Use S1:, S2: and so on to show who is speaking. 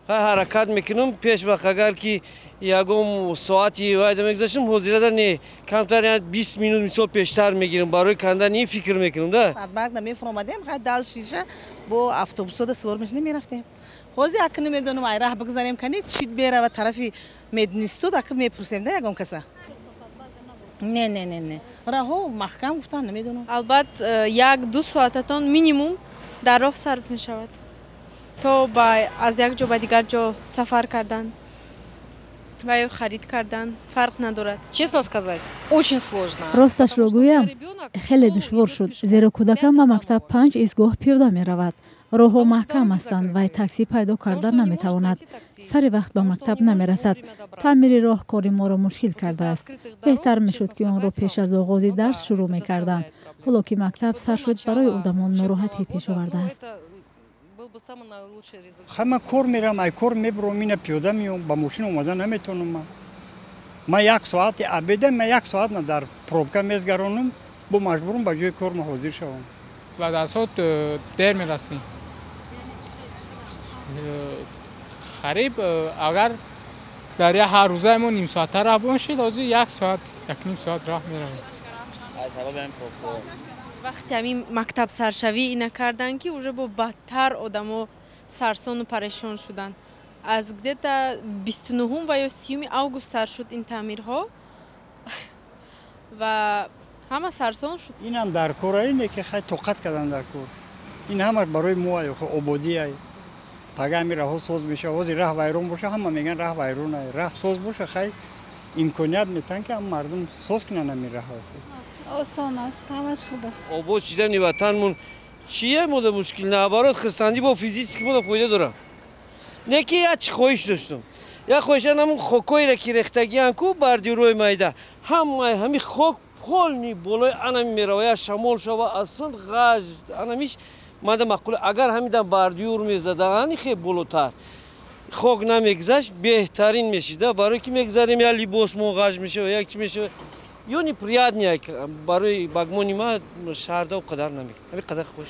S1: حرکت میکنم پیش وقت اگر که یکم ساعتی باید میگذاشتم حضیره نه کمتر یعنی 20 minut مثال پیشتر میگیرم برای کندن این فکر میکنم ده
S2: بعد نمیفهمیدم خیلی دال شیشه با اتوبوس و سوار میش نمیرفتیم حوزی اکنون میدونم ای راه بگذاریم کنی چیت بیاره و طرفی میدنیستو دکه میپرسیم ده یکم کسا نه راهو محکم گفتن نمیدونم
S3: البته یک دو ساعتتان مینیموم در راه صرف می شود تا از یک جا به دیگر جا سفر کردن و خرید کردن فرق ندارد.
S4: Честно сказать, очень сложно.
S5: راستش رو گویم خیلی دشوار شد زیرا کودکم به مکتب 5 ایستگاه پیاده می رود. راهها محکم هستند و تاکسی پیدا کردن نمی تواند. سر وقت به مکتب نمی رسد. تعمیر راه کاری ما را مشکل کرده است. بهتر می شد که آن را پیش از آغاز درس شروع می کردند. حالا که مکتب سر شد برای آدمان ناراحتی پیش آورده است.
S6: خب کور میرم ای کور میبرم اینه پیاده میام با ماشین اومدن نمیتونم من یک ساعت ابدا من یک ساعت من در پروبکا میزگرانم با مجبورم به جای کار حاضر شوم
S7: بعد از صبح دیر میرسیم خریب اگر در هر روزه ما نیم ساعت راه باشید از یک ساعت یک نیم ساعت راه میرویم
S3: وقتی همین مکتب سرشوی اینا کردن که اوجه با بدتر آدمو سرسان و پریشان شدن از گذشته 29 و یا 30 آگوست سر شد این تعمیرها و همه سرسان شد
S6: این هم در کار اینه که خیلی طاقت کردن در کار این همه برای ما آبادی ای پگه می راه ساز میشه واسه راه وایرون باشه همه میگن راه وایرون ای راه ساز باشه خیلی امکانیت میتن که هم مردم ساز کنن نمی راه
S8: آسان است همش خوب است
S1: آباد شدن وطنمون چیه مود مشکل نبارد خرسندی با فیزیک که مود پویده دارم نه که یا چی خواهش داشتم یا خواهشن همون خوکایی را که رختگی انکو بردی روی میده همین خوک پول نی بالای انمی میره یا شمال شوا اصلا غاج انمیش ماده مقوله اگر همیدن بردیور میزدن خیلی بالاتر خوک نمیگذشت بهترین میشیده برای که میگذاریم یا لیباس موغاج میشه و یک چی میشه یونی پریاد نیست برای باگمانی ما شهرده و قدر نمیکنه همین قدر خوش